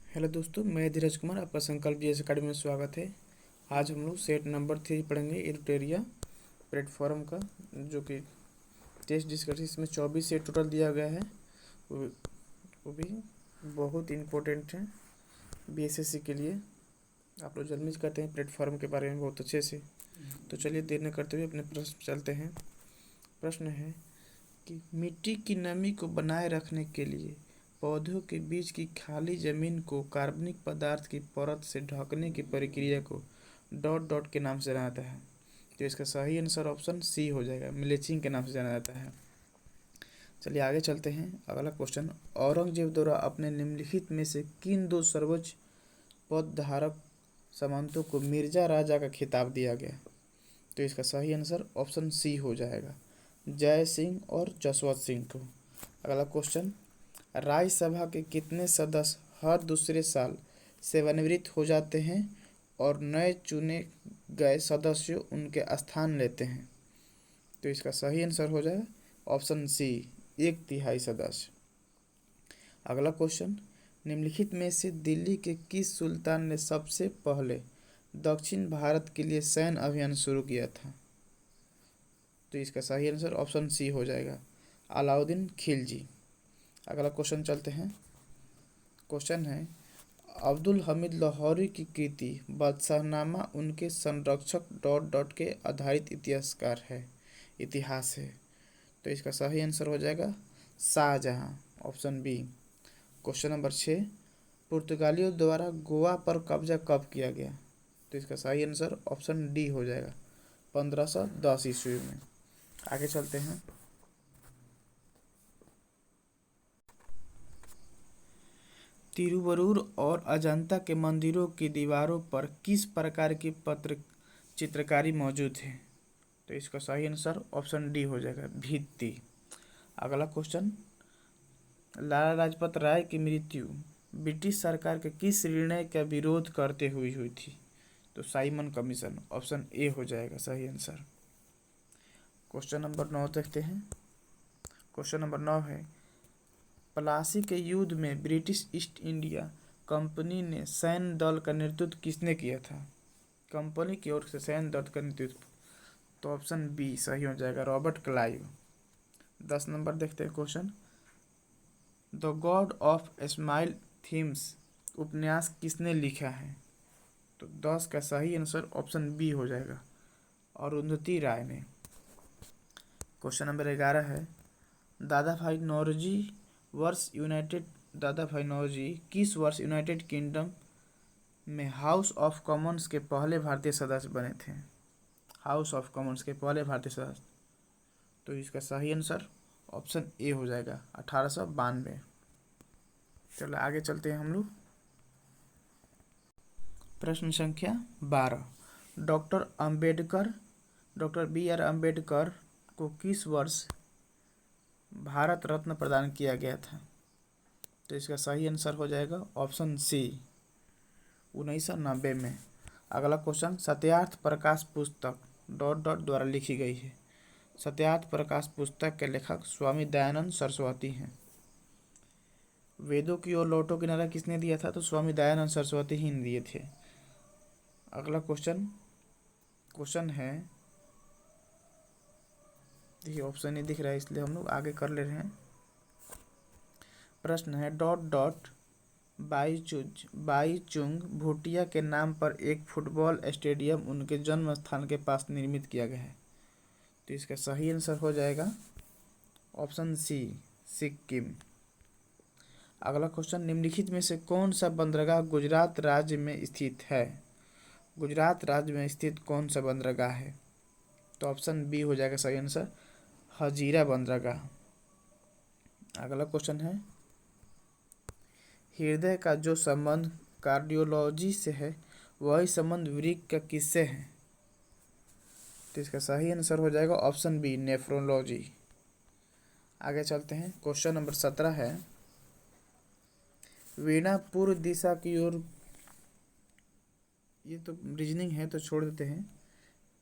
Hello दोस्तों, मैं धीरज कुमार, आपका संकल्प जीएस अकेडमी में स्वागत है। आज हम लोग सेट नंबर 3 पढ़ेंगे एडिटोरिया प्लेटफॉर्म का, जो कि टेस्ट डिस्कशन। इसमें 24 सेट टोटल दिया गया है। वो वो भी बहुत इम्पोर्टेंट है बीएसएससी के लिए। आप लोग जल्दी से करते हैं प्लेटफॉर्म के बारे में बहुत अच्छे से। तो चलिए देर न करते हुए अपने प्रश्न चलते हैं। प्रश्न है कि मिट्टी की नमी को बनाए रखने के लिए पौधों के बीच की खाली जमीन को कार्बनिक पदार्थ की परत से ढकने की प्रक्रिया को डॉट डॉट के नाम से जाना जाता है। तो इसका सही आंसर ऑप्शन सी हो जाएगा, मिलेचिंग के नाम से जाना जाता है। चलिए आगे चलते हैं। अगला क्वेश्चन, औरंगजेब द्वारा अपने निम्नलिखित में से किन दो सर्वोच्च पद धारक सामंतों को मिर्जा राजा का खिताब दिया गया? तो इसका सही आंसर ऑप्शन सी हो जाएगा, जय सिंह और जसवंत सिंह को। अगला क्वेश्चन, राज्यसभा के कितने सदस्य हर दूसरे साल सेवानिवृत्त हो जाते हैं और नए चुने गए सदस्य उनके स्थान लेते हैं? तो इसका सही आंसर हो जाए ऑप्शन सी, 1/3 सदस्य। अगला क्वेश्चन, निम्नलिखित में से दिल्ली के किस सुल्तान ने सबसे पहले दक्षिण भारत के लिए सैन्य अभियान शुरू किया था? तो इसका सही आंसर ऑप्शन सी हो जाएगा, अलाउद्दीन खिलजी। अगला क्वेश्चन चलते हैं। क्वेश्चन है, अब्दुल हमीद लाहौरी की कृति बादशाहनामा उनके संरक्षक डॉट डॉट के आधारित इतिहास है। तो इसका सही आंसर हो जाएगा Shahjahan, option B. Question number 6, पुर्तगालियों द्वारा गोवा पर कब्जा कब किया गया? तो इसका सही आंसर ऑप्शन डी हो जाएगा, 1510 ईस्वी में। आगे चलते हैं। तिरुवरूर और अजंता के मंदिरों की दीवारों पर किस प्रकार की पत्र चित्रकारी मौजूद है? तो इसका सही आंसर ऑप्शन डी हो जाएगा, भित्ति। अगला क्वेश्चन, लाला लाजपत राय की मृत्यु ब्रिटिश सरकार के किस निर्णय का विरोध करते हुए हुई थी? तो साइमन कमीशन, ऑप्शन ए हो जाएगा सही आंसर। क्वेश्चन नंबर 9 देखते हैं। क्वेश्चन नंबर 9 है, प्लासी के युद्ध में ब्रिटिश ईस्ट इंडिया कंपनी ने सैन्य दल का नेतृत्व किसने किया था? कंपनी की ओर से सैन्य दल का नेतृत्व, तो ऑप्शन बी सही हो जाएगा, रॉबर्ट क्लाइव। 10 नंबर देखते हैं question, the God of smile themes उपन्यास किसने लिखा है? तो 10 का सही आंसर ऑप्शन बी हो जाएगा, अरुंधति राय ने। क्वेश्चन नंबर 11 है, दादा भाई नौरोजी किस वर्ष यूनाइटेड किंगडम में हाउस ऑफ कॉमन्स के पहले भारतीय सदस्य बने थे? हाउस ऑफ कॉमन्स के पहले भारतीय सदस्य, तो इसका सही आंसर ऑप्शन ए हो जाएगा, 1892। चलो आगे चलते हैं हम लोग। प्रश्न संख्या 12, डॉक्टर बी आर अम्बेडकर को किस वर्ष भारत रत्न प्रदान किया गया था? तो इसका सही आंसर हो जाएगा ऑप्शन सी, 1990 में। अगला क्वेश्चन, सत्यार्थ प्रकाश पुस्तक डॉट डॉट द्वारा लिखी गई है। सत्यार्थ प्रकाश पुस्तक के लेखक स्वामी दयानंद सरस्वती हैं। वेदों की ओर लौटो की नारा किसने दिया था? तो स्वामी दयानंद सरस्वती ही ने दिए थे। अगला क्वेश्चन है, देखिए ऑप्शन नहीं दिख रहा है इसलिए हम लोग आगे कर ले रहे हैं। प्रश्न है, डॉट डॉट बाईचुंग भूटिया के नाम पर एक फुटबॉल स्टेडियम उनके जन्म स्थान के पास निर्मित किया गया है। तो इसका सही आंसर हो जाएगा ऑप्शन सी, सिक्किम। अगला क्वेश्चन, निम्नलिखित में से कौन सा बंदरगाह गुजरात राज्य में स्थित है? गुजरात राज्य में स्थित कौन सा बंदरगाह है? तो ऑप्शन बी हो जाएगा सही आंसर, हजीरा बंदरगाह। अगला क्वेश्चन है, हृदय का जो संबंध कार्डियोलॉजी से है वही संबंध वृक्क का किससे है? तो इसका सही आंसर हो जाएगा ऑप्शन बी, नेफ्रोलॉजी। आगे चलते हैं। क्वेश्चन नंबर 17 है, वीणा पूर्व दिशा की ओर, ये तो रीजनिंग है तो छोड़ देते हैं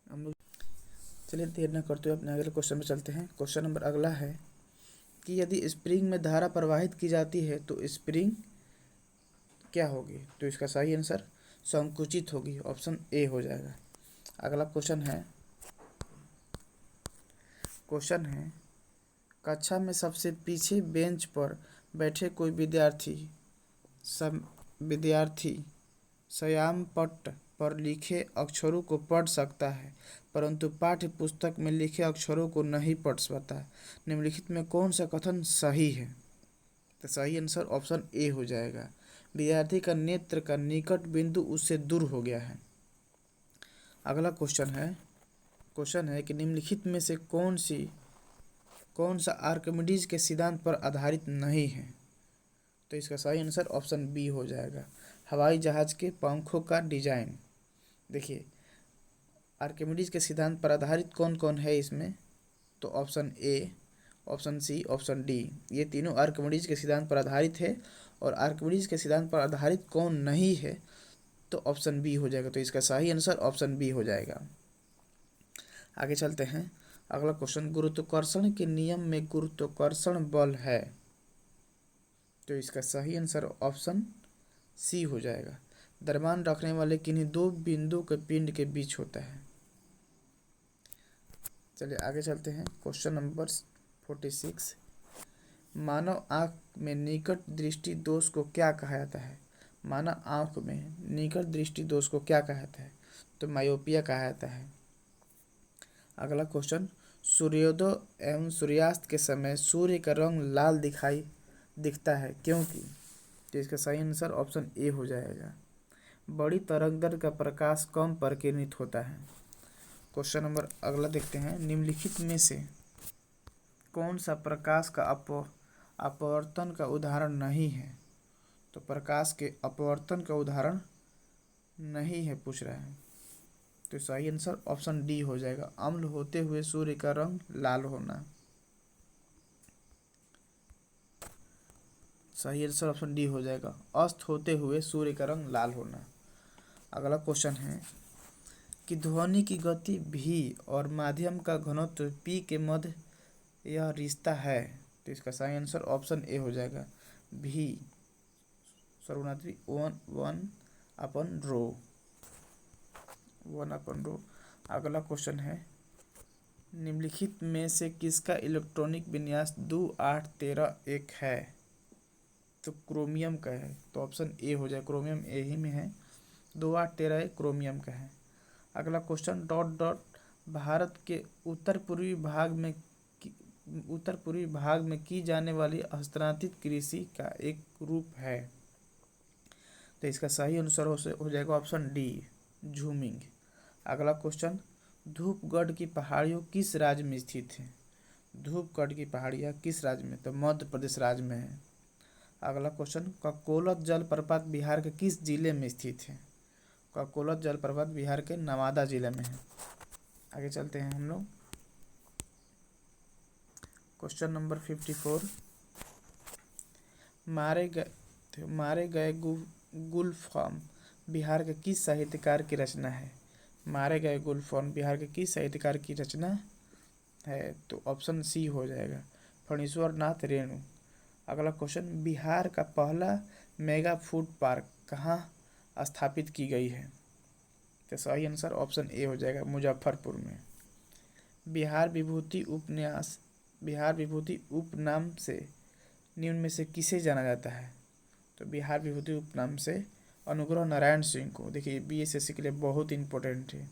हम लोग। चलिए देर न करते हुए अपने अगले क्वेश्चन में चलते हैं। क्वेश्चन नंबर अगला है कि यदि स्प्रिंग में धारा प्रवाहित की जाती है तो स्प्रिंग क्या होगी? तो इसका सही आंसर संकुचित होगी, ऑप्शन ए हो जाएगा। अगला क्वेश्चन है कक्षा में सबसे पीछे बेंच पर बैठे कोई विद्यार्थी श्याम पट्ट पर लिखे अक्षरों को पढ़ सकता है परंतु पाठ्य पुस्तक में लिखे अक्षरों को नहीं पढ़ पाता। निम्नलिखित में कौन सा कथन सही है? तो सही आंसर ऑप्शन ए हो जाएगा। विद्यार्थी का नेत्र का निकट बिंदु उससे दूर हो गया है। अगला क्वेश्चन है कि निम्नलिखित में से कौन सा आर्किमिडीज के सिद्धांत पर आधारित नहीं है? तो इसका सही आंसर ऑप्शन बी हो जाएगा। हवाई जहाज के पंखों का डिजाइन। देखिए आर्किमिडीज के सिद्धांत पर आधारित कौन कौन है इसमें? तो option A, option C, option D, ये तीनों आर्किमिडीज के सिद्धांत पर आधारित है। और आर्किमिडीज के सिद्धांत पर आधारित कौन नहीं है? तो ऑप्शन बी हो जाएगा। तो इसका सही आंसर ऑप्शन बी हो जाएगा। आगे चलते हैं। अगला क्वेश्चन, गुरुत्वाकर्षण के नियम में गुरुत्वाकर्षण बल है। तो इसका सही आंसर ऑप्शन सी हो जाएगा। द्रव्यमान रखने वाले किन्हीं दो बिंदु के पिंड के बीच होता है। चलिए आगे चलते हैं। क्वेश्चन नंबर 46, मानव आँख में निकट दृष्टि दोष को क्या कहा जाता है? मानव आँख में निकट दृष्टि दोष को क्या कहा जाता है? तो मायोपिया कहा जाता है। अगला क्वेश्चन, सूर्योदय एवं सूर्यास्त के समय सूर्य का रंग लाल दिखता है क्योंकि? तो इसका सही आंसर ऑप्शन ए हो जाएगा। बड़ी तरंगदैर्घ्य का प्रकाश कम परिकिरणित होता है। क्वेश्चन नंबर अगला देखते हैं। निम्नलिखित में से कौन सा प्रकाश का अपवर्तन का उदाहरण नहीं है? तो प्रकाश के अपवर्तन का उदाहरण नहीं है पूछ रहा है। तो सही आंसर ऑप्शन डी हो जाएगा। अम्ल होते हुए सूर्य का रंग लाल होना। सही आंसर ऑप्शन डी हो जाएगा। अस्त होते हुए सूर्य का रंग लाल होना। अगला क्वेश्चन है कि ध्वनि की गति भी और माध्यम का घनत्व पी के मध्य यह रिश्ता है। तो इसका सही आंसर ऑप्शन ए हो जाएगा। भी सर्वनात्री 1/ρ। अगला क्वेश्चन है, निम्नलिखित में से किसका इलेक्ट्रॉनिक विन्यास 2, 8, 13, 1 है? तो क्रोमियम का है। तो ऑप्शन ए हो जाए। क्रोमियम ए ही में है। 2, 8, 13 क्रोमियम का है। अगला क्वेश्चन, भारत के उत्तर पूर्वी भाग में की जाने वाली हस्तांतरित कृषि का एक रूप है। तो इसका सही आंसर हो जाएगा ऑप्शन डी, झूमिंग। अगला क्वेश्चन, धूपगढ़ की पहाड़ियों किस राज्य में स्थित है? धूपगढ़ की पहाड़ियाँ किस राज्य में? तो मध्य प्रदेश राज्य में है। अगला क्वेश्चन, ककोलत जलप्रपात बिहार के किस जिले में स्थित है? ककोलत जलप्रपात बिहार के नवादा जिले में है। आगे चलते हैं हम लोग। क्वेश्चन नंबर 54, मारे गए गुलफाम बिहार के किस साहित्यकार की रचना है? मारे गए गुलफाम बिहार के किस साहित्यकार की रचना है? तो ऑप्शन सी हो जाएगा, फणीश्वर नाथ रेणु। अगला क्वेश्चन, बिहार का पहला मेगा फूड पार्क कहाँ स्थापित की गई है? तो सही आंसर ऑप्शन ए हो जाएगा, मुजफ्फरपुर में। बिहार विभूति उपनाम से निम्न में से किसे जाना जाता है? तो बिहार विभूति उपनाम से अनुग्रह नारायण सिंह को। देखिए बीएसएससी के लिए बहुत इंपॉर्टेंट है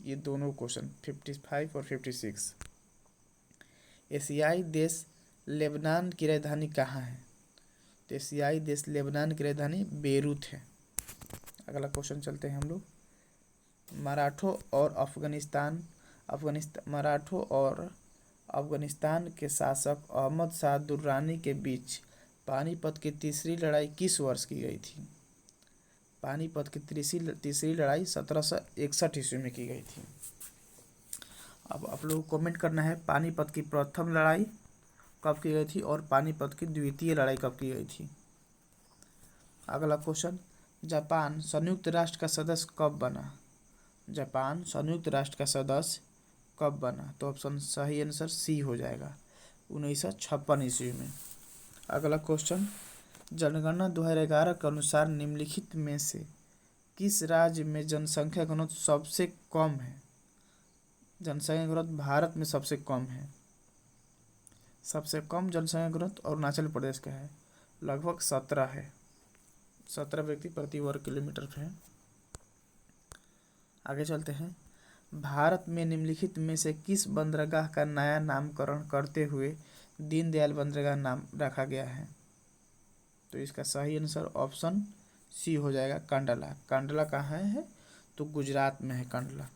ये दोनों क्वेश्चन, 55 और 56। एशियाई देश लेबनान की राजधानी कहाँ है? तो एशियाई देश लेबनान की राजधानी बेरूत है। अगला क्वेश्चन चलते हैं हम लोग। मराठों और अफगानिस्तान के शासक अहमद शाह दुर्रानी के बीच पानीपत की तीसरी लड़ाई किस वर्ष की गई थी? पानीपत की तीसरी लड़ाई 1761 ईस्वी में की गई थी। अब आप लोगों को कमेंट करना है पानीपत की प्रथम लड़ाई कब की गई थी और पानीपत की द्वितीय लड़ाई कब की गई थी। अगला क्वेश्चन, जापान संयुक्त राष्ट्र का सदस्य कब बना? जापान संयुक्त राष्ट्र का सदस्य कब बना? तो ऑप्शन सही आंसर सी हो जाएगा, 1956 ईस्वी में। अगला क्वेश्चन, जनगणना 2011 के अनुसार निम्नलिखित में से किस राज्य में जनसंख्या घनत्व सबसे कम है? जनसंख्या घनत्व भारत में सबसे कम है। सबसे कम जनसंख्या घनत्व अरुणाचल प्रदेश का है, लगभग 17 है। 17 व्यक्ति प्रति वर्ग किलोमीटर पे है। आगे चलते हैं। भारत में निम्नलिखित में से किस बंदरगाह का नया नामकरण करते हुए दीनदयाल बंदरगाह नाम रखा गया है? तो इसका सही आंसर ऑप्शन सी हो जाएगा, कांडला। कांडला कहाँ है? तो गुजरात में है कांडला।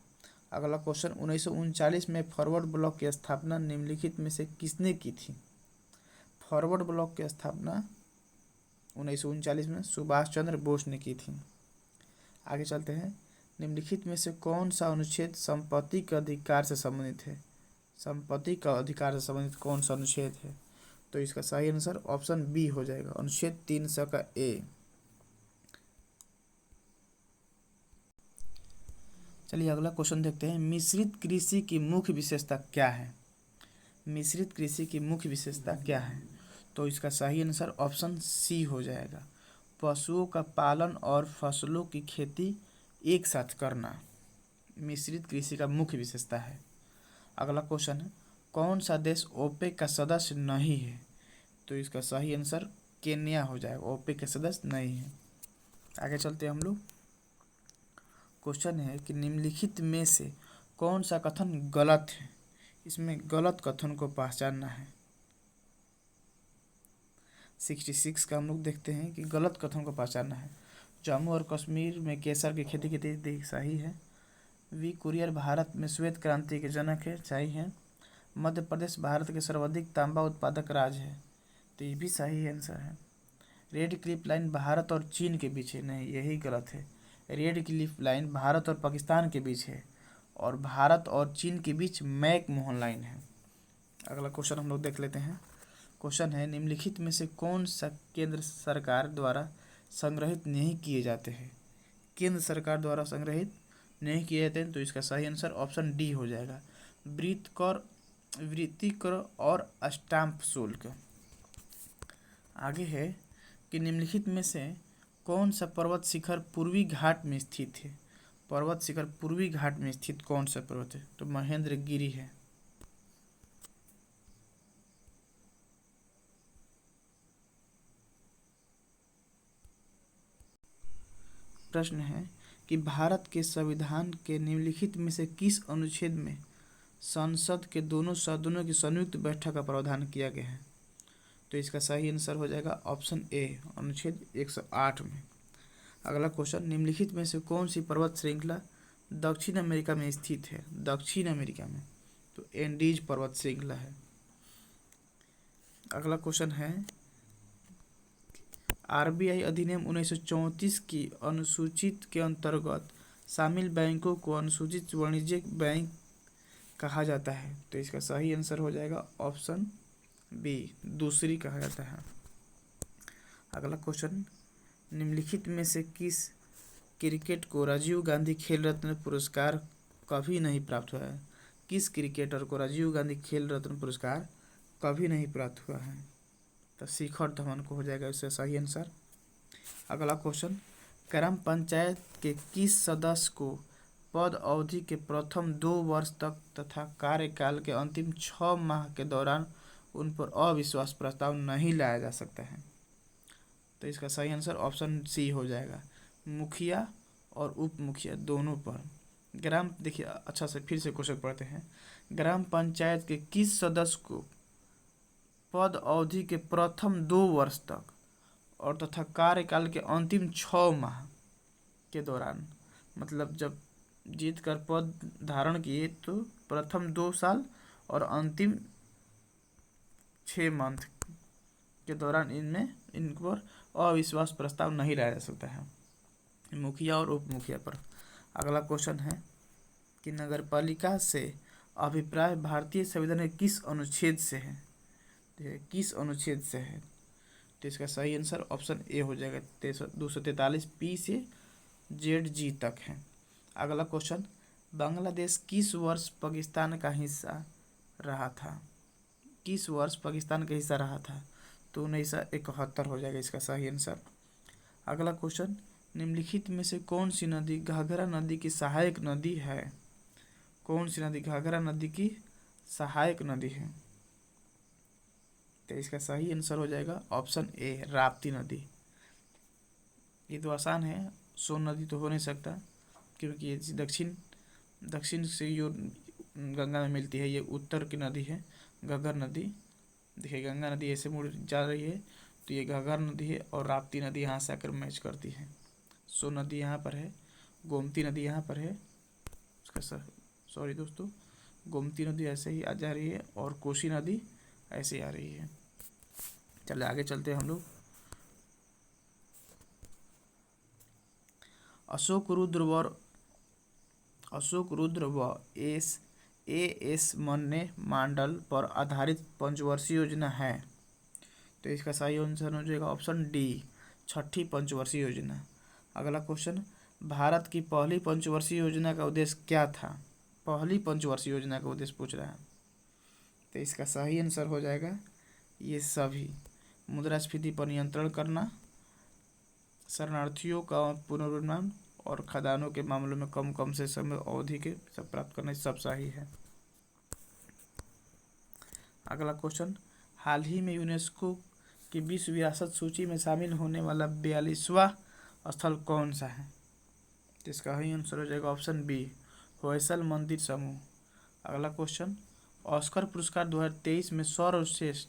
अगला क्वेश्चन, 1939 में फॉरवर्ड ब्लॉक की स्थापना निम्नलिखित में से किसने की थी? फॉरवर्ड ब्लॉक की स्थापना 1939 में सुभाष चंद्र बोस ने की थी। आगे चलते हैं। निम्नलिखित में से कौन सा अनुच्छेद संपत्ति के अधिकार से संबंधित है? संपत्ति का अधिकार से संबंधित कौन सा अनुच्छेद है? तो इसका सही आंसर ऑप्शन बी हो जाएगा, अनुच्छेद 300 का ए। चलिए अगला क्वेश्चन देखते हैं। मिश्रित कृषि की मुख्य विशेषता क्या है? मिश्रित कृषि की मुख्य विशेषता क्या है? तो इसका सही आंसर ऑप्शन सी हो जाएगा, पशुओं का पालन और फसलों की खेती एक साथ करना मिश्रित कृषि का मुख्य विशेषता है। अगला क्वेश्चन है, कौन सा देश ओपेक का सदस्य नहीं है? तो इसका सही आंसर केन्या हो जाएगा, ओपेक का सदस्य नहीं है। आगे चलते हैं हम लोग। क्वेश्चन है कि निम्नलिखित में से कौन सा कथन गलत है? इसमें गलत कथन को पहचानना है। 66 का हम लोग देखते हैं कि गलत कथन को पहचानना है। जम्मू और कश्मीर में केसर की खेती सही है। वी कुरियर भारत में श्वेत क्रांति के जनक है, सही है। मध्य प्रदेश भारत के सर्वाधिक तांबा उत्पादक राज्य है, तो ये भी सही आंसर है। रेड क्लिफ लाइन भारत और चीन के बीच है, नहीं यही गलत है। रेड क्लिफ लाइन भारत और पाकिस्तान के बीच है और भारत और चीन के बीच मैक मोहन लाइन है। अगला क्वेश्चन हम लोग देख लेते हैं। क्वेश्चन है, निम्नलिखित में से कौन सा केंद्र सरकार द्वारा संग्रहित नहीं किए जाते हैं? केंद्र सरकार द्वारा संग्रहित नहीं किए जाते हैं, तो इसका सही आंसर ऑप्शन डी हो जाएगा, वृत्ति कर और स्टाम्प शुल्क। आगे है कि निम्नलिखित में से कौन सा पर्वत शिखर पूर्वी घाट में स्थित है? पर्वत शिखर पूर्वी घाट में स्थित कौन सा पर्वत है? तो महेंद्रगिरी है। प्रश्न है कि भारत के संविधान के निम्नलिखित में से किस अनुच्छेद में संसद के दोनों सदनों की संयुक्त बैठक का प्रावधान किया गया है? तो इसका सही आंसर हो जाएगा ऑप्शन ए, अनुच्छेद 108 में। अगला क्वेश्चन, निम्नलिखित में से कौन सी पर्वत श्रृंखला दक्षिण अमेरिका में स्थित है? दक्षिण अमेरिका में तो एंडीज पर्वत श्रृंखला है। अगला क्वेश्चन है, आरबीआई अधिनियम 1934 की अनुसूचित के अंतर्गत शामिल बैंकों को अनुसूचित वाणिज्यिक बैंक कहा जाता है, तो इसका सही आंसर हो जाएगा ऑप्शन बी, दूसरी कहा जाता है। अगला क्वेश्चन, निम्नलिखित में से किस क्रिकेट को राजीव गांधी खेल रत्न पुरस्कार कभी नहीं प्राप्त हुआ है? किस क्रिकेटर को राजीव गांधी खेल रत्न पुरस्कार कभी नहीं प्राप्त हुआ है? तो शिखर धवन को हो जाएगा इसका सही आंसर। अगला क्वेश्चन, ग्राम पंचायत के किस सदस्य को पद अवधि के प्रथम 2 वर्ष तक तथा कार्यकाल के अंतिम 6 माह के दौरान उन पर अविश्वास प्रस्ताव नहीं लाया जा सकता है? तो इसका सही आंसर ऑप्शन सी हो जाएगा, मुखिया और उप मुखिया दोनों पर। देखिए अच्छा से फिर से क्वेश्चन पढ़ते हैं। ग्राम पंचायत के किस सदस्य को पद अवधि के प्रथम 2 वर्ष तक और तथा कार्यकाल के अंतिम 6 माह के दौरान, मतलब जब जीत कर पद धारण किए तो प्रथम 2 साल और अंतिम 6 मंथ के दौरान इन पर अविश्वास प्रस्ताव नहीं लाया जा सकता है, मुखिया और उप मुखिया पर। अगला क्वेश्चन है कि नगरपालिका से अभिप्राय भारतीय संविधान के किस अनुच्छेद से है? किस अनुच्छेद से है? तो इसका सही आंसर ऑप्शन ए हो जाएगा, 243 पी से जेड जी तक है। अगला क्वेश्चन, बांग्लादेश किस वर्ष पाकिस्तान का हिस्सा रहा था? किस वर्ष पाकिस्तान का हिस्सा रहा था? तो 1971 हो जाएगा इसका सही आंसर। अगला क्वेश्चन, निम्नलिखित में से कौन सी नदी घाघरा नदी की सहायक नदी है? कौन सी नदी घाघरा नदी की सहायक नदी है? तो इसका सही आंसर हो जाएगा ऑप्शन ए, राप्ती नदी। ये तो आसान है, सोन नदी तो हो नहीं सकता क्योंकि ये दक्षिण से जो गंगा में मिलती है, ये उत्तर की नदी है घग्गर नदी। देखिए गंगा नदी ऐसे मुड़ जा रही है, तो ये घग्गर नदी है और राप्ती नदी यहाँ से आकर मैच करती है। सोन नदी यहाँ पर है, गोमती नदी यहाँ पर है, उसका सॉरी दोस्तों, गोमती नदी ऐसे ही आ जा रही है और कोसी नदी ऐसे आ रही है। चले आगे चलते हैं हम लोग। अशोक रुद्र व एस मन्ने मांडल पर आधारित पंचवर्षीय योजना है। तो इसका सही आंसर हो जाएगा ऑप्शन डी, छठी पंचवर्षीय योजना। अगला क्वेश्चन, भारत की पहली पंचवर्षीय योजना का उद्देश्य क्या था? पहली पंचवर्षीय योजना का उद्देश्य पूछ रहा है, तो इसका सही आंसर हो जाएगा ये सभी, मुद्रास्फीति पर नियंत्रण करना, शरणार्थियों का पुनर्निर्माण और खदानों के मामलों में कम से समय अवधि के सब प्राप्त करना, सब सही है। अगला क्वेश्चन, हाल ही में यूनेस्को की विश्व विरासत सूची में शामिल होने वाला 42वां स्थल कौन सा है? तो इसका सही आंसर हो जाएगा ऑप्शन बी, होयसल मंदिर समूह। अगला क्वेश्चन, ऑस्कर पुरस्कार 2023 में सर्वश्रेष्ठ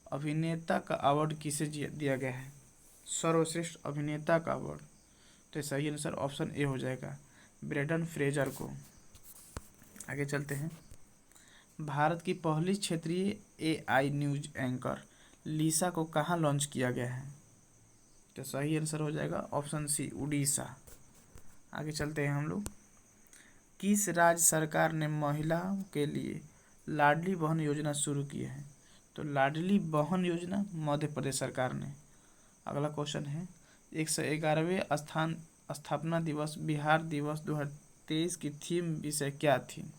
अभिनेता का अवार्ड किसे दिया गया है? सर्वश्रेष्ठ अभिनेता का अवार्ड, तो सही आंसर ऑप्शन ए हो जाएगा, ब्रेंडन फ्रेजर को। आगे चलते हैं। भारत की पहली क्षेत्रीय एआई न्यूज एंकर लिसा को कहाँ लॉन्च किया गया है? तो सही आंसर हो जाएगा ऑप्शन सी, उड़ीसा। आगे चलते हैं हम लोग। किस राज्य सरकार ने महिलाओं के लिए लाडली बहन योजना शुरू की है? तो लाडली बहन योजना मध्य प्रदेश सरकार ने। अगला क्वेश्चन है, 111वें स्थापना दिवस बिहार दिवस 2023 की थीम विषय क्या थी?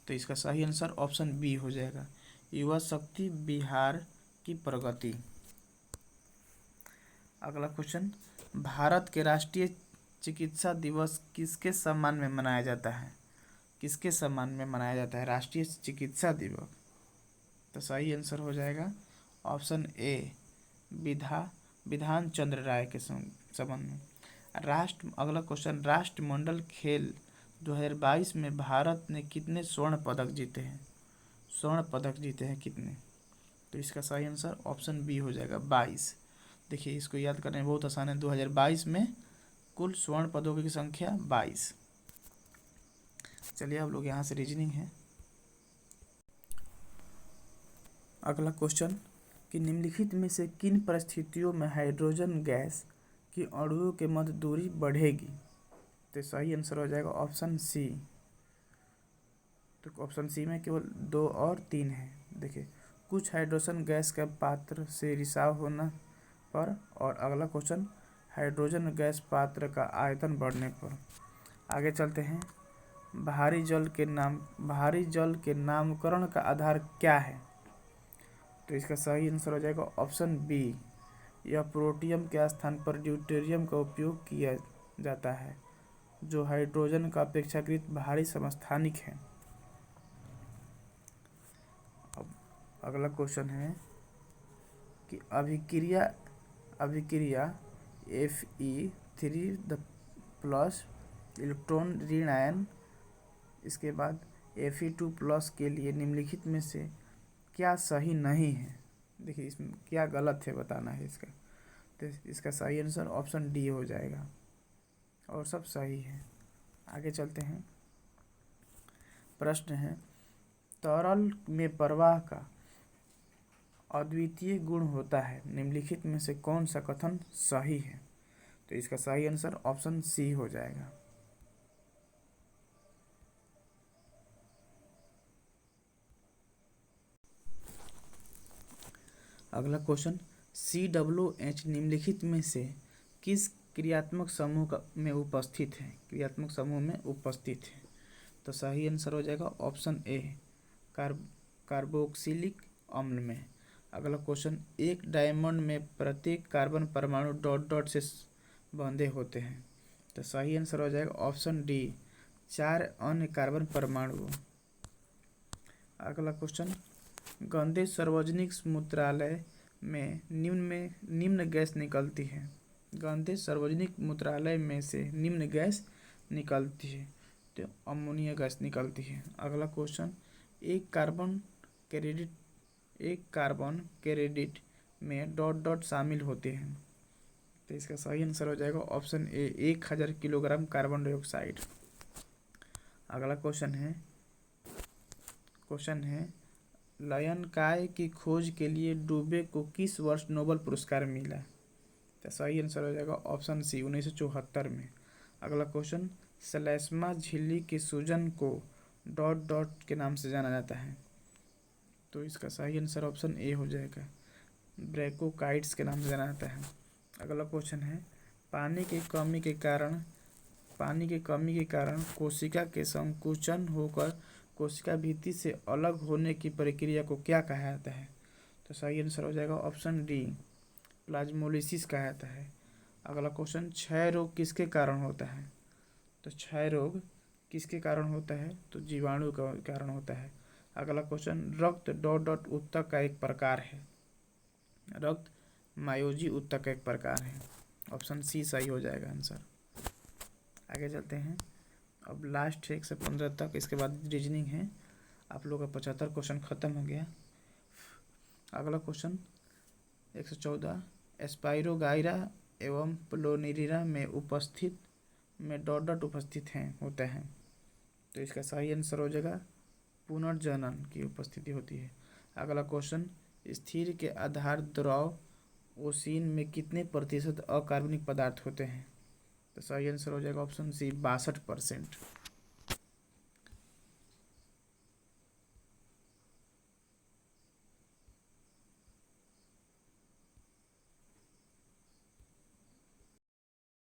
तो इसका सही आंसर ऑप्शन बी हो जाएगा, युवा शक्ति बिहार की प्रगति। अगला क्वेश्चन, भारत के राष्ट्रीय चिकित्सा दिवस किसके सम्मान में मनाया जाता है? किसके सम्मान में मनाया जाता है राष्ट्रीय चिकित्सा दिवस? तो सही आंसर हो जाएगा ऑप्शन ए, विधान चंद्र राय के संबंध में। अगला क्वेश्चन, राष्ट्रमंडल खेल 2022 में भारत ने कितने स्वर्ण पदक जीते हैं? स्वर्ण पदक जीते हैं कितने? तो इसका सही आंसर ऑप्शन बी हो जाएगा, 22। देखिए इसको याद करने में बहुत आसान है, 2022 में कुल स्वर्ण पदकों की संख्या 22। चलिए अब लोग यहाँ से रीजनिंग है। अगला क्वेश्चन, कि निम्नलिखित में से किन परिस्थितियों में हाइड्रोजन गैस की अणुओं के मध्य दूरी बढ़ेगी? तो सही आंसर हो जाएगा ऑप्शन सी। तो ऑप्शन सी में केवल 2 और 3 है। देखिए, कुछ हाइड्रोजन गैस का पात्र से रिसाव होना पर, और अगला क्वेश्चन, हाइड्रोजन गैस पात्र का आयतन बढ़ने पर। आगे चलते हैं। भारी जल के नामकरण का आधार क्या है? तो इसका सही आंसर हो जाएगा ऑप्शन बी, यह प्रोटियम के स्थान पर ड्यूटेरियम का उपयोग किया जाता है, जो हाइड्रोजन का अपेक्षाकृत भारी समस्थानिक है। अब अगला क्वेश्चन है कि अभिक्रिया Fe3+ इलेक्ट्रॉन ऋण आयन, इसके बाद Fe2+ के लिए निम्नलिखित में से क्या सही नहीं है? देखिए इसमें क्या गलत है बताना है इसका। तो इसका सही आंसर ऑप्शन डी हो जाएगा और सब सही है। आगे चलते हैं। प्रश्न है, तरल में प्रवाह का अद्वितीय गुण होता है, निम्नलिखित में से कौन सा कथन सही है? तो इसका सही आंसर ऑप्शन सी हो जाएगा। अगला क्वेश्चन, COOH निम्नलिखित में से किस क्रियात्मक समूह में उपस्थित है? क्रियात्मक समूह में उपस्थित है। तो सही आंसर हो जाएगा ऑप्शन ए, कार्बोक्सिलिक अम्ल में। अगला क्वेश्चन, एक डायमंड में प्रत्येक कार्बन परमाणु डॉट डॉट से बंधे होते हैं। तो सही आंसर हो जाएगा ऑप्शन डी, 4 अन्य कार्बन परमाणु। अगला क्वेश्चन, गंदे सार्वजनिक मूत्रालय में निम्न गैस निकलती है। गंदे सार्वजनिक मूत्रालय में से निम्न गैस निकलती है, तो अमोनिया गैस निकलती है। अगला क्वेश्चन, एक कार्बन क्रेडिट में डॉट डॉट शामिल होते हैं। तो इसका सही आंसर हो जाएगा option A, 1000 kilogram carbon dioxide. अगला क्वेश्चन है लयन काय की खोज के लिए डुबे को किस वर्ष नोबेल पुरस्कार मिला। तो सही आंसर हो जाएगा ऑप्शन सी, 1974 में। अगला क्वेश्चन, श्लेष्मा झिल्ली के सूजन को डॉट डॉट के नाम से जाना जाता है। तो इसका सही आंसर ऑप्शन ए हो जाएगा, ब्रैकोकाइट्स के नाम से जाना जाता है। अगला क्वेश्चन है, पानी की कमी के कारण कोशिका के संकुचन होकर कोशिका भित्ति से अलग होने की प्रक्रिया को क्या कहा जाता है। तो सही आंसर हो जाएगा ऑप्शन डी, प्लाज्मोलिसिस कहा जाता है। अगला क्वेश्चन, क्षय रोग किसके कारण होता है। तो क्षय रोग किसके कारण होता है, तो जीवाणु का कारण होता है। अगला क्वेश्चन, रक्त डॉट डॉट ऊतक का एक प्रकार है। रक्त मायोजी ऊतक का एक प्रकार है। ऑप्शन सी सही हो जाएगा आंसर। आगे चलते हैं, अब लास्ट 1 से 15 तक, इसके बाद रीजनिंग है। आप लोग का 75 क्वेश्चन खत्म हो गया। अगला क्वेश्चन 114, स्पाइरोगाइरा एवं प्लोनिरिरा में डॉट डॉट उपस्थित होते हैं। तो इसका सही आंसर हो जाएगा पुनर्जनन की उपस्थिति होती है। अगला क्वेश्चन, स्थिर के आधार द्रव ओसीन में कितने प्रतिशत अकार्बनिक पदार्थ होते हैं। तो सही आंसर हो जाएगा ऑप्शन सी, 62%।